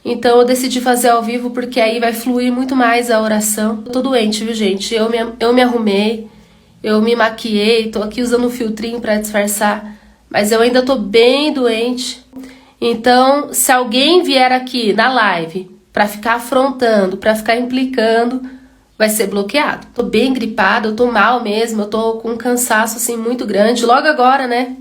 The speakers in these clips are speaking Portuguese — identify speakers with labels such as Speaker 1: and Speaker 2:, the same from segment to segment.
Speaker 1: Então eu decidi fazer ao vivo porque aí vai fluir muito mais a oração. Eu tô doente, viu, gente? Eu me arrumei, eu me maquiei, tô aqui usando um filtrinho pra disfarçar, mas eu ainda tô bem doente. Então, se alguém vier aqui na live pra ficar afrontando, pra ficar implicando, vai ser bloqueado. Tô bem gripada, eu tô mal mesmo, eu tô com um cansaço assim muito grande, logo agora, né?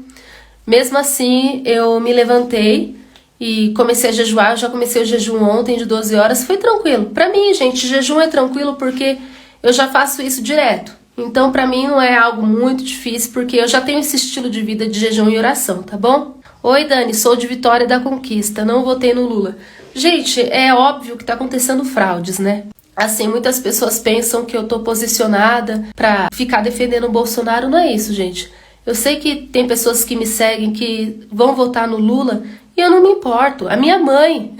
Speaker 1: Mesmo assim, eu me levantei e comecei a jejuar. Eu já comecei o jejum ontem de 12 horas, foi tranquilo. Pra mim, gente, jejum é tranquilo porque eu já faço isso direto. Então, pra mim não é algo muito difícil, porque eu já tenho esse estilo de vida de jejum e oração, tá bom? Oi, Dani, sou de Vitória da Conquista, não votei no Lula. Gente, é óbvio que tá acontecendo fraudes, né? Assim, muitas pessoas pensam que eu tô posicionada pra ficar defendendo o Bolsonaro, não é isso, gente. Eu sei que tem pessoas que me seguem que vão votar no Lula e eu não me importo. A minha mãe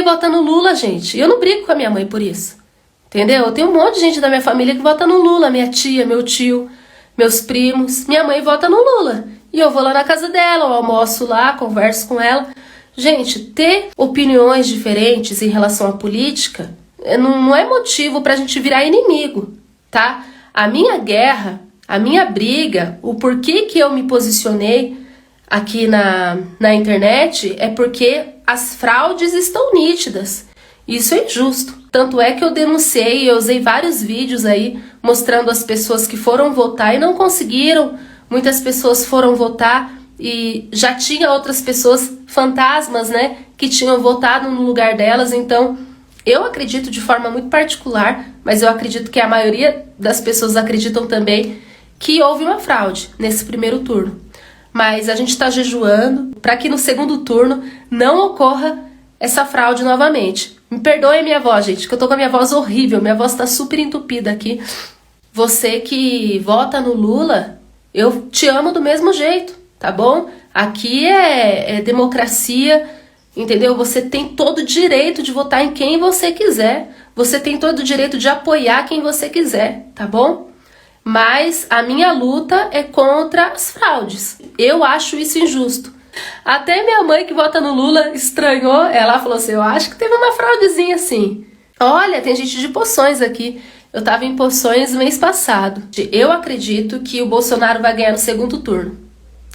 Speaker 1: vota no Lula, gente, e eu não brigo com a minha mãe por isso. Entendeu? Eu tenho um monte de gente da minha família que vota no Lula, minha tia, meu tio, meus primos. Minha mãe vota no Lula e eu vou lá na casa dela, eu almoço lá, converso com ela. Gente, ter opiniões diferentes em relação à política não é motivo pra gente virar inimigo, tá? A minha guerra, a minha briga, o porquê que eu me posicionei aqui na internet é porque as fraudes estão nítidas. Isso é injusto. Tanto é que eu denunciei, eu usei vários vídeos aí mostrando as pessoas que foram votar e não conseguiram. Muitas pessoas foram votar e já tinha outras pessoas, fantasmas, né, que tinham votado no lugar delas. Então, eu acredito de forma muito particular, mas eu acredito que a maioria das pessoas acreditam também que houve uma fraude nesse primeiro turno. Mas a gente está jejuando para que no segundo turno não ocorra essa fraude novamente. Me perdoe a minha voz, gente, que eu tô com a minha voz horrível, minha voz tá super entupida aqui. Você que vota no Lula, eu te amo do mesmo jeito, tá bom? Aqui é democracia, entendeu? Você tem todo o direito de votar em quem você quiser. Você tem todo o direito de apoiar quem você quiser, tá bom? Mas a minha luta é contra as fraudes. Eu acho isso injusto. Até minha mãe que vota no Lula estranhou. Ela falou assim, eu acho que teve uma fraudezinha assim. Olha, tem gente de Poções aqui. Eu tava em Poções no mês passado. Eu acredito que o Bolsonaro vai ganhar no segundo turno.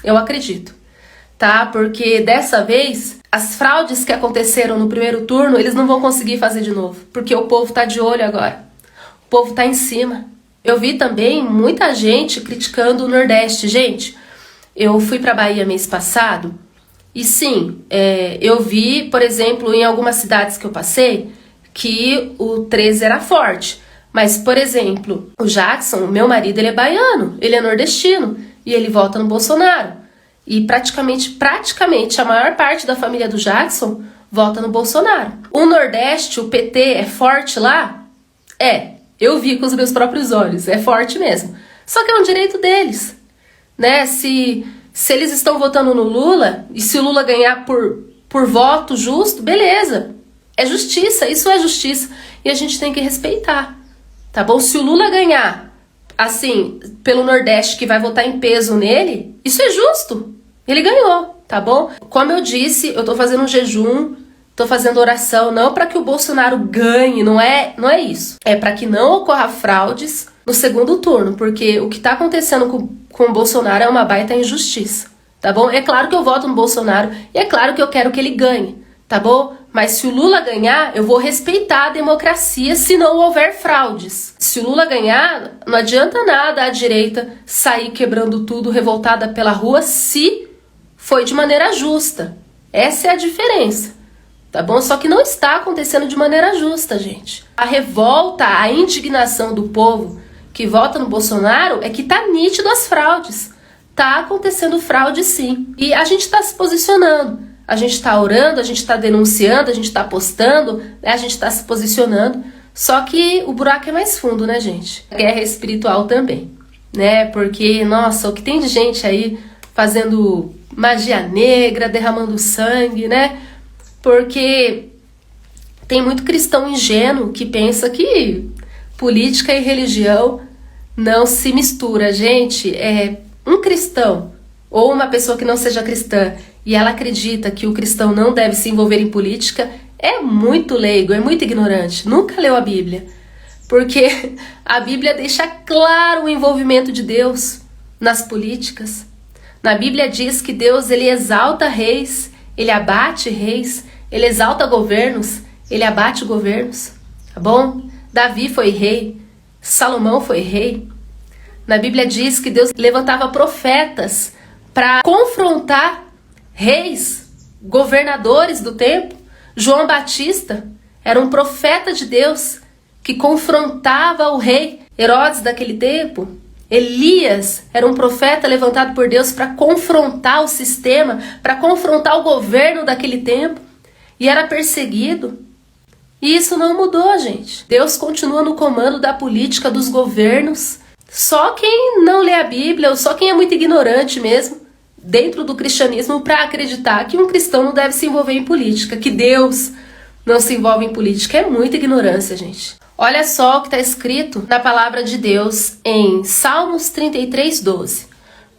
Speaker 1: Eu acredito. Tá? Porque dessa vez, as fraudes que aconteceram no primeiro turno, eles não vão conseguir fazer de novo. Porque o povo tá de olho agora. O povo tá em cima. Eu vi também muita gente criticando o Nordeste. Gente, eu fui pra Bahia mês passado e sim, eu vi, por exemplo, em algumas cidades que eu passei, que o 13 era forte. Mas, por exemplo, o Jackson, meu marido, ele é baiano, ele é nordestino e ele vota no Bolsonaro. E praticamente a maior parte da família do Jackson vota no Bolsonaro. O Nordeste, o PT é forte lá? Eu vi com os meus próprios olhos, é forte mesmo. Só que é um direito deles, né? Se eles estão votando no Lula, e se o Lula ganhar por voto justo, beleza. É justiça, isso é justiça. E a gente tem que respeitar, tá bom? Se o Lula ganhar, assim, pelo Nordeste, que vai votar em peso nele, isso é justo. Ele ganhou, tá bom? Como eu disse, eu tô fazendo um jejum, tô fazendo oração, não para que o Bolsonaro ganhe, não é isso. É para que não ocorra fraudes no segundo turno, porque o que tá acontecendo com o Bolsonaro é uma baita injustiça, tá bom? É claro que eu voto no Bolsonaro e é claro que eu quero que ele ganhe, tá bom? Mas se o Lula ganhar, eu vou respeitar a democracia se não houver fraudes. Se o Lula ganhar, não adianta nada a direita sair quebrando tudo, revoltada pela rua, se foi de maneira justa. Essa é a diferença. Tá bom? Só que não está acontecendo de maneira justa, gente. A revolta, a indignação do povo que vota no Bolsonaro é que tá nítido as fraudes. Tá acontecendo fraude sim. E a gente tá se posicionando. A gente tá orando, a gente tá denunciando, a gente tá postando, né? A gente tá se posicionando. Só que o buraco é mais fundo, né, gente? A guerra é espiritual também, né? Porque, nossa, o que tem de gente aí fazendo magia negra, derramando sangue, né? Porque tem muito cristão ingênuo que pensa que política e religião não se mistura. Gente, um cristão ou uma pessoa que não seja cristã e ela acredita que o cristão não deve se envolver em política, é muito leigo, é muito ignorante, nunca leu a Bíblia. Porque a Bíblia deixa claro o envolvimento de Deus nas políticas. Na Bíblia diz que Deus, ele exalta reis, ele abate reis, ele exalta governos, ele abate governos, tá bom? Davi foi rei, Salomão foi rei. Na Bíblia diz que Deus levantava profetas para confrontar reis, governadores do tempo. João Batista era um profeta de Deus que confrontava o rei Herodes daquele tempo. Elias era um profeta levantado por Deus para confrontar o sistema, para confrontar o governo daquele tempo, e era perseguido. E isso não mudou, gente. Deus continua no comando da política dos governos. Só quem não lê a Bíblia, ou só quem é muito ignorante mesmo, dentro do cristianismo, para acreditar que um cristão não deve se envolver em política, que Deus não se envolve em política. É muita ignorância, gente. Olha só o que está escrito na palavra de Deus em Salmos 33:12.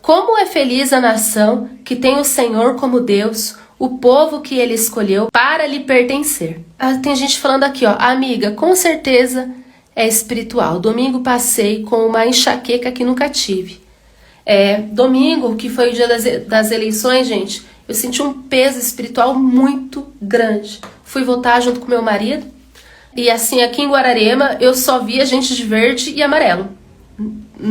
Speaker 1: Como é feliz a nação que tem o Senhor como Deus, o povo que ele escolheu para lhe pertencer. Tem gente falando aqui, ó, amiga, com certeza é espiritual. Domingo passei com uma enxaqueca que nunca tive. Domingo, que foi o dia das eleições, gente, eu senti um peso espiritual muito grande. Fui votar junto com meu marido. E assim, aqui em Guararema, eu só via gente de verde e amarelo.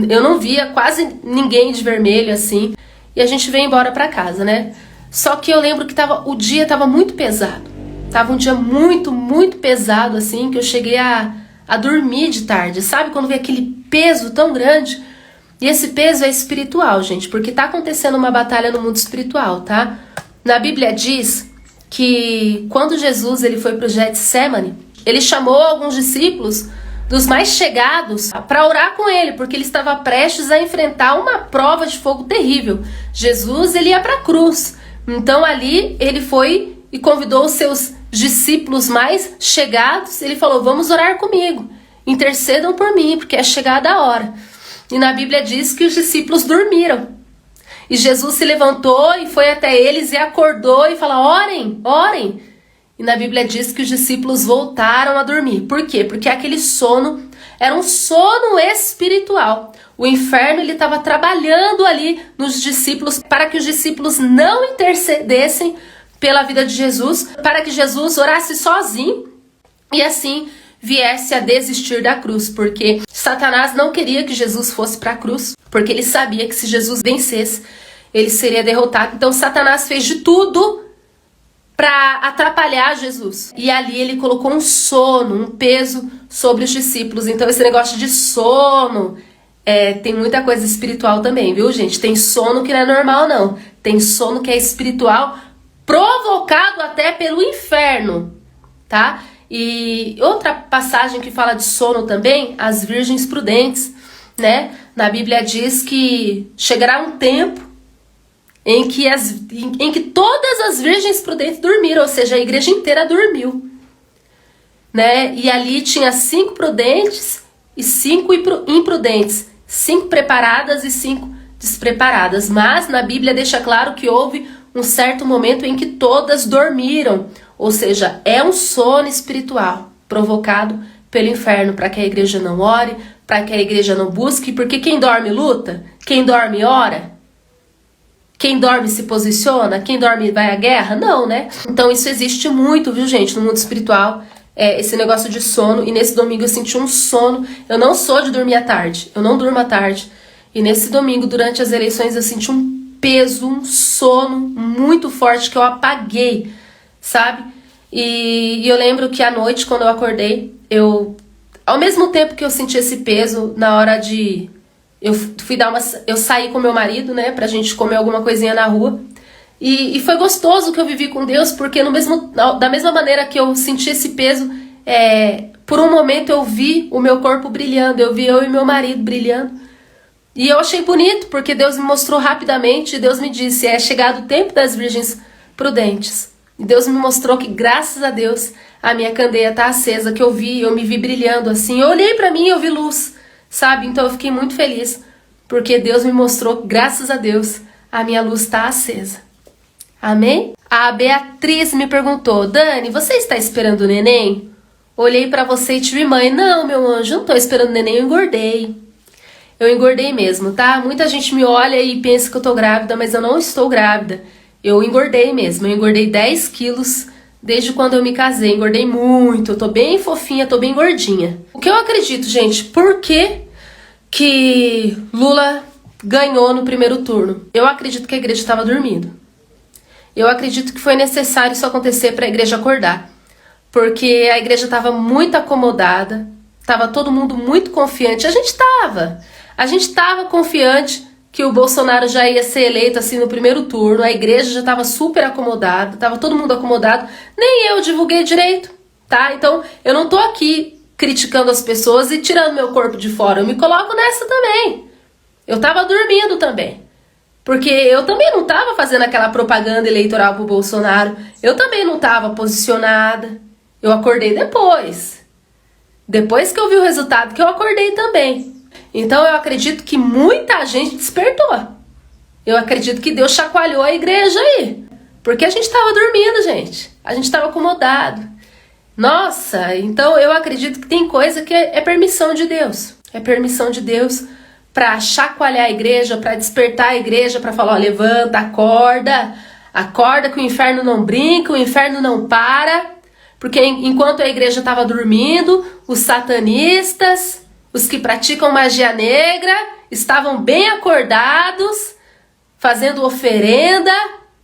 Speaker 1: Eu não via quase ninguém de vermelho, assim. E a gente veio embora pra casa, né? Só que eu lembro que o dia tava muito pesado. Tava um dia muito, muito pesado, assim, que eu cheguei a dormir de tarde. Sabe quando vem aquele peso tão grande? E esse peso é espiritual, gente, porque tá acontecendo uma batalha no mundo espiritual, tá? Na Bíblia diz que quando Jesus ele foi pro Getsemane, ele chamou alguns discípulos dos mais chegados para orar com ele, porque ele estava prestes a enfrentar uma prova de fogo terrível. Jesus ele ia para a cruz. Então ali ele foi e convidou os seus discípulos mais chegados. Ele falou, vamos orar comigo, intercedam por mim, porque é chegada a hora. E na Bíblia diz que os discípulos dormiram. E Jesus se levantou e foi até eles e acordou e falou, orem, orem. E na Bíblia diz que os discípulos voltaram a dormir. Por quê? Porque aquele sono era um sono espiritual. O inferno ele estava trabalhando ali nos discípulos para que os discípulos não intercedessem pela vida de Jesus, para que Jesus orasse sozinho e assim viesse a desistir da cruz, porque Satanás não queria que Jesus fosse para a cruz, porque ele sabia que se Jesus vencesse, ele seria derrotado. Então Satanás fez de tudo para atrapalhar Jesus. E ali ele colocou um sono, um peso sobre os discípulos. Então esse negócio de sono, tem muita coisa espiritual também, viu, gente? Tem sono que não é normal, não. Tem sono que é espiritual, provocado até pelo inferno, tá? E outra passagem que fala de sono também, as virgens prudentes, né? Na Bíblia diz que chegará um tempo em que todas as virgens prudentes dormiram, ou seja, a igreja inteira dormiu, né? E ali tinha 5 prudentes e 5 imprudentes, 5 preparadas e 5 despreparadas. Mas na Bíblia deixa claro que houve um certo momento em que todas dormiram, ou seja, é um sono espiritual provocado pelo inferno para que a igreja não ore, para que a igreja não busque, porque quem dorme luta, quem dorme ora. Quem dorme se posiciona? Quem dorme vai à guerra? Não, né? Então isso existe muito, viu, gente, no mundo espiritual, esse negócio de sono. E nesse domingo eu senti um sono. Eu não sou de dormir à tarde, eu não durmo à tarde. E nesse domingo, durante as eleições, eu senti um peso, um sono muito forte que eu apaguei, sabe? E eu lembro que à noite, quando eu acordei, ao mesmo tempo que eu senti esse peso, na hora de... Eu saí com meu marido, né, pra gente comer alguma coisinha na rua. E foi gostoso que eu vivi com Deus, porque da mesma maneira que eu senti esse peso, por um momento eu vi o meu corpo brilhando, eu vi eu e meu marido brilhando. E eu achei bonito, porque Deus me mostrou rapidamente, e Deus me disse, é chegado o tempo das virgens prudentes. E Deus me mostrou que, graças a Deus, a minha candeia tá acesa, que eu me vi brilhando assim. Eu olhei pra mim e eu vi luz, sabe? Então eu fiquei muito feliz, porque Deus me mostrou, graças a Deus, a minha luz tá acesa. Amém? A Beatriz me perguntou: Dani, você está esperando o neném? Olhei pra você e tive mãe. Não, meu anjo, não tô esperando o neném, eu engordei. Eu engordei mesmo, tá? Muita gente me olha e pensa que eu tô grávida, mas eu não estou grávida. Eu engordei mesmo, eu engordei 10 quilos desde quando eu me casei. Engordei muito, eu tô bem fofinha, tô bem gordinha. O que eu acredito, gente, por que Lula ganhou no primeiro turno? Eu acredito que a igreja estava dormindo. Eu acredito que foi necessário isso acontecer para a igreja acordar. Porque a igreja estava muito acomodada, estava todo mundo muito confiante. A gente estava confiante que o Bolsonaro já ia ser eleito assim no primeiro turno. A igreja já estava super acomodada, estava todo mundo acomodado. Nem eu divulguei direito, tá? Então eu não tô aqui criticando as pessoas e tirando meu corpo de fora. Eu me coloco nessa também. Eu estava dormindo também. Porque eu também não estava fazendo aquela propaganda eleitoral pro Bolsonaro. Eu também não estava posicionada. Eu acordei depois. Depois que eu vi o resultado, que eu acordei também. Então eu acredito que muita gente despertou. Eu acredito que Deus chacoalhou a igreja aí. Porque a gente estava dormindo, gente. A gente estava acomodado. Nossa, então eu acredito que tem coisa que é permissão de Deus. É permissão de Deus para chacoalhar a igreja, para despertar a igreja, para falar, ó, levanta, acorda. Acorda que o inferno não brinca, o inferno não para. Porque enquanto a igreja estava dormindo, os satanistas, os que praticam magia negra, estavam bem acordados, fazendo oferenda,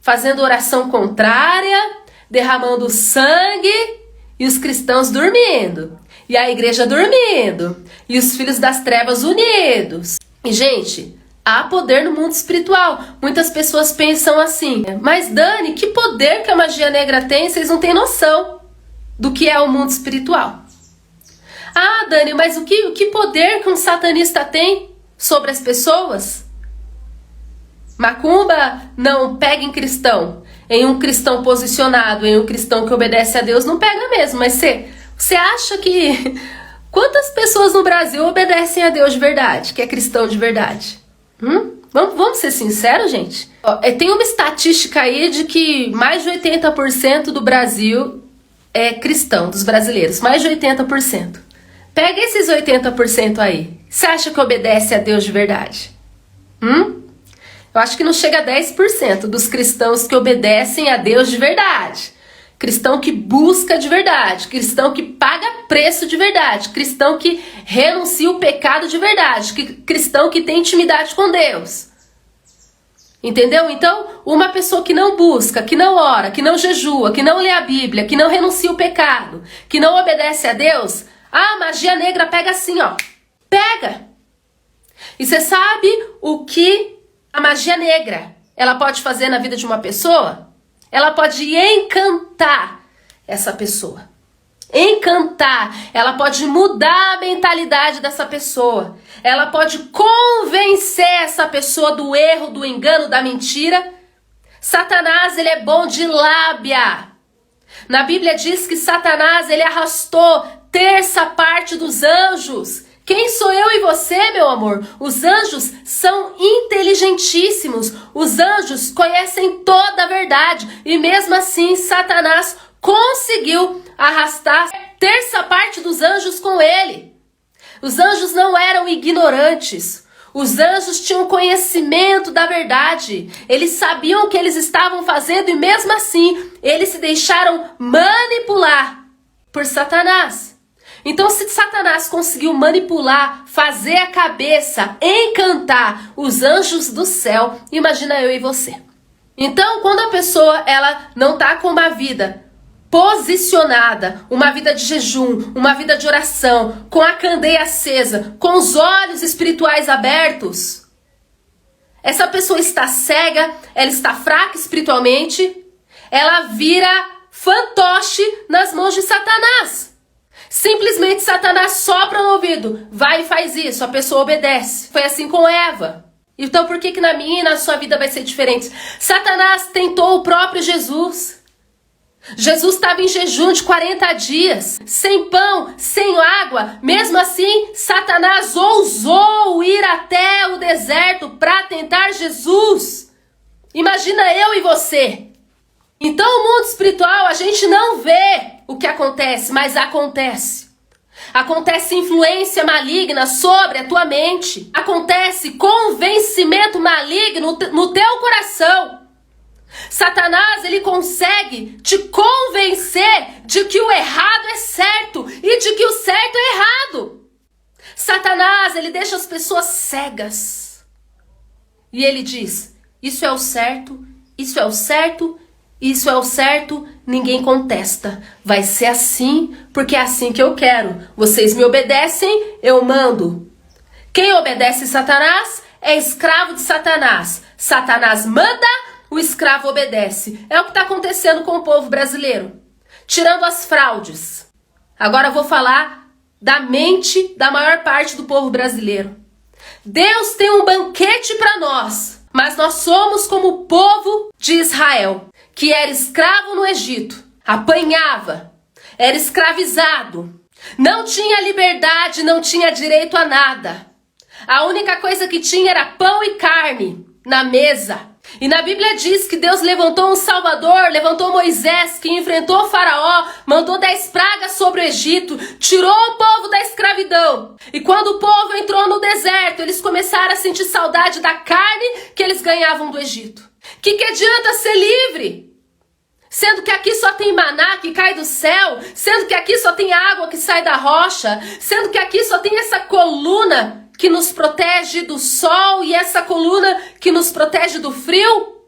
Speaker 1: fazendo oração contrária, derramando sangue, e os cristãos dormindo, e a igreja dormindo, e os filhos das trevas unidos. E, gente, há poder no mundo espiritual. Muitas pessoas pensam assim, mas Dani, que poder que a magia negra tem? Vocês não têm noção do que é o mundo espiritual. Ah, Dani, mas o que poder que um satanista tem sobre as pessoas? Macumba não pega em cristão. Em um cristão posicionado, em um cristão que obedece a Deus, não pega mesmo. Mas você acha que... Quantas pessoas no Brasil obedecem a Deus de verdade, que é cristão de verdade? Vamos ser sinceros, gente? Tem uma estatística aí de que mais de 80% do Brasil é cristão, dos brasileiros. Mais de 80%. Pega esses 80% aí. Você acha que obedece a Deus de verdade? Eu acho que não chega a 10% dos cristãos que obedecem a Deus de verdade. Cristão que busca de verdade. Cristão que paga preço de verdade. Cristão que renuncia o pecado de verdade. Cristão que tem intimidade com Deus. Entendeu? Então, uma pessoa que não busca, que não ora, que não jejua, que não lê a Bíblia, que não renuncia o pecado, que não obedece a Deus, a magia negra pega assim, ó. Pega! E você sabe o que a magia negra ela pode fazer na vida de uma pessoa? Ela pode encantar essa pessoa. Encantar. Ela pode mudar a mentalidade dessa pessoa. Ela pode convencer essa pessoa do erro, do engano, da mentira. Satanás, ele é bom de lábia. Na Bíblia diz que Satanás, ele arrastou terça parte dos anjos. Quem sou eu e você, meu amor? Os anjos são inteligentíssimos. Os anjos conhecem toda a verdade. E mesmo assim, Satanás conseguiu arrastar terça parte dos anjos com ele. Os anjos não eram ignorantes. Os anjos tinham conhecimento da verdade. Eles sabiam o que eles estavam fazendo e mesmo assim, eles se deixaram manipular por Satanás. Então, se Satanás conseguiu manipular, fazer a cabeça, encantar os anjos do céu, imagina eu e você. Então, quando a pessoa ela não está com uma vida posicionada, uma vida de jejum, uma vida de oração, com a candeia acesa, com os olhos espirituais abertos, essa pessoa está cega, ela está fraca espiritualmente, ela vira fantoche nas mãos de Satanás. Simplesmente Satanás sopra no ouvido, vai e faz isso, a pessoa obedece. Foi assim com Eva. Então por que na minha e na sua vida vai ser diferente? Satanás tentou o próprio Jesus. Jesus estava em jejum de 40 dias, sem pão, sem água. Mesmo assim, Satanás ousou ir até o deserto para tentar Jesus. Imagina eu e você. Então o mundo espiritual a gente não vê o que acontece, mas acontece. Acontece influência maligna sobre a tua mente. Acontece convencimento maligno no teu coração. Satanás, ele consegue te convencer de que o errado é certo e de que o certo é errado. Satanás, ele deixa as pessoas cegas. E ele diz, isso é o certo, isso é o certo, isso é o certo, ninguém contesta. Vai ser assim, porque é assim que eu quero. Vocês me obedecem, eu mando. Quem obedece Satanás é escravo de Satanás. Satanás manda, o escravo obedece. É o que está acontecendo com o povo brasileiro. Tirando as fraudes. Agora eu vou falar da mente da maior parte do povo brasileiro. Deus tem um banquete para nós, mas nós somos como o povo de Israel, que era escravo no Egito, apanhava, era escravizado, não tinha liberdade, não tinha direito a nada. A única coisa que tinha era pão e carne na mesa. E na Bíblia diz que Deus levantou um Salvador, levantou Moisés, que enfrentou o faraó, mandou 10 pragas sobre o Egito, tirou o povo da escravidão. E quando o povo entrou no deserto, eles começaram a sentir saudade da carne que eles ganhavam do Egito. Que adianta ser livre? Sendo que aqui só tem maná que cai do céu, sendo que aqui só tem água que sai da rocha, sendo que aqui só tem essa coluna que nos protege do sol e essa coluna que nos protege do frio?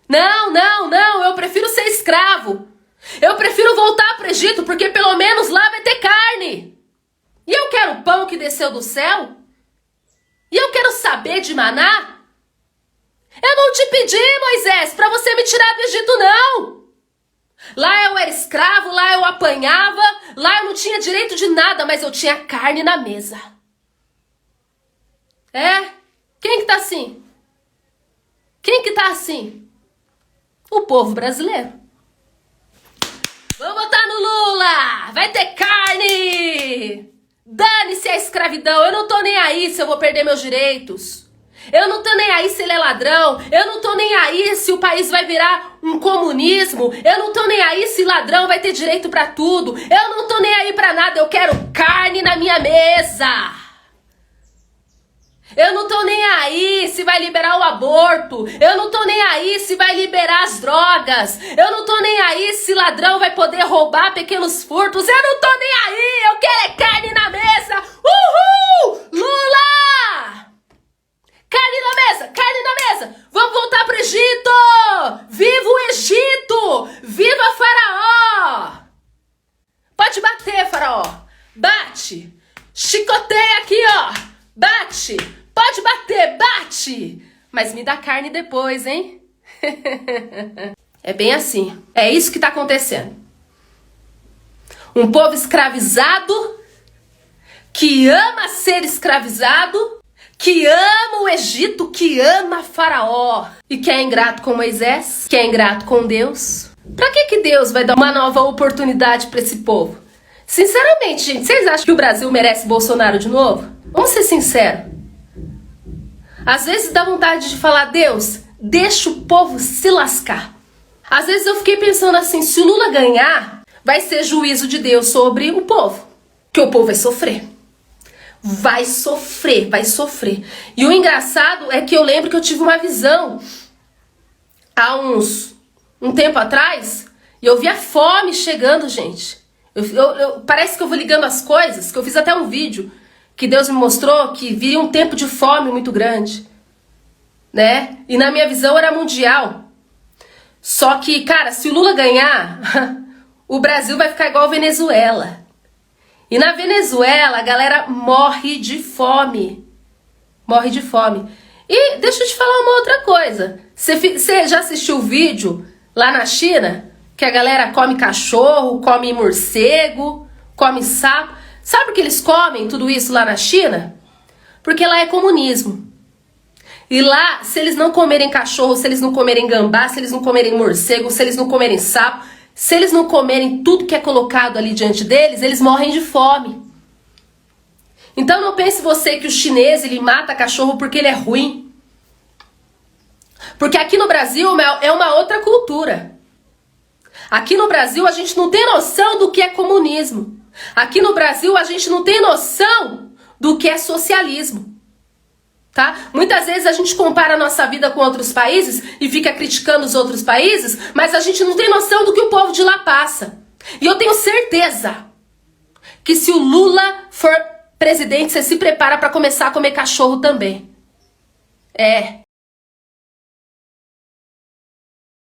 Speaker 1: Não, eu prefiro ser escravo. Eu prefiro voltar para o Egito, porque pelo menos lá vai ter carne. E eu quero pão que desceu do céu? E eu quero saber de maná? Eu não te pedi, Moisés, para você me tirar do Egito, não. Lá eu era escravo, lá eu apanhava, lá eu não tinha direito de nada, mas eu tinha carne na mesa. É? Quem que tá assim? Quem que tá assim? O povo brasileiro. Vamos votar no Lula! Vai ter carne! Dane-se a escravidão, eu não tô nem aí se eu vou perder meus direitos. Eu não tô nem aí se ele é ladrão, eu não tô nem aí se o país vai virar um comunismo, eu não tô nem aí se ladrão vai ter direito pra tudo, eu não tô nem aí pra nada, eu quero carne na minha mesa. Eu não tô nem aí se vai liberar o aborto. Eu não tô nem aí se vai liberar as drogas. Eu não tô nem aí se ladrão vai poder roubar pequenos furtos. Eu não tô nem aí. Eu quero é carne na mesa. Uhul! Lula! Carne na mesa, carne na mesa. Vamos voltar pro Egito. Viva o Egito! Viva Faraó! Pode bater, Faraó. Bate. Chicoteia aqui, ó. Bate. Pode bater, bate! Mas me dá carne depois, hein? É bem assim. É isso que tá acontecendo. Um povo escravizado, que ama ser escravizado, que ama o Egito, que ama Faraó. E que é ingrato com Moisés, que é ingrato com Deus. Pra que Deus vai dar uma nova oportunidade pra esse povo? Sinceramente, gente, vocês acham que o Brasil merece Bolsonaro de novo? Vamos ser sinceros. Às vezes dá vontade de falar, Deus, deixa o povo se lascar. Às vezes eu fiquei pensando assim, se o Lula ganhar, vai ser juízo de Deus sobre o povo. Que o povo vai sofrer. Vai sofrer, vai sofrer. E o engraçado é que eu lembro que eu tive uma visão há um tempo atrás, e eu vi a fome chegando, gente. Parece que eu vou ligando as coisas, que eu fiz até um vídeo, que Deus me mostrou que viria um tempo de fome muito grande, né? E na minha visão era mundial. Só que, cara, se o Lula ganhar, o Brasil vai ficar igual a Venezuela. E na Venezuela a galera morre de fome. Morre de fome. E deixa eu te falar uma outra coisa. Você já assistiu o vídeo lá na China? Que a galera come cachorro, come morcego, come sapo. Sabe por que eles comem tudo isso lá na China? Porque lá é comunismo. E lá, se eles não comerem cachorro, se eles não comerem gambá, se eles não comerem morcego, se eles não comerem sapo, se eles não comerem tudo que é colocado ali diante deles, eles morrem de fome. Então não pense você que o chinês ele mata cachorro porque ele é ruim. Porque aqui no Brasil é uma outra cultura. Aqui no Brasil a gente não tem noção do que é comunismo. Aqui no Brasil a gente não tem noção do que é socialismo. Tá? Muitas vezes a gente compara a nossa vida com outros países e fica criticando os outros países, mas a gente não tem noção do que o povo de lá passa. E eu tenho certeza que se o Lula for presidente, você se prepara para começar a comer cachorro também. É.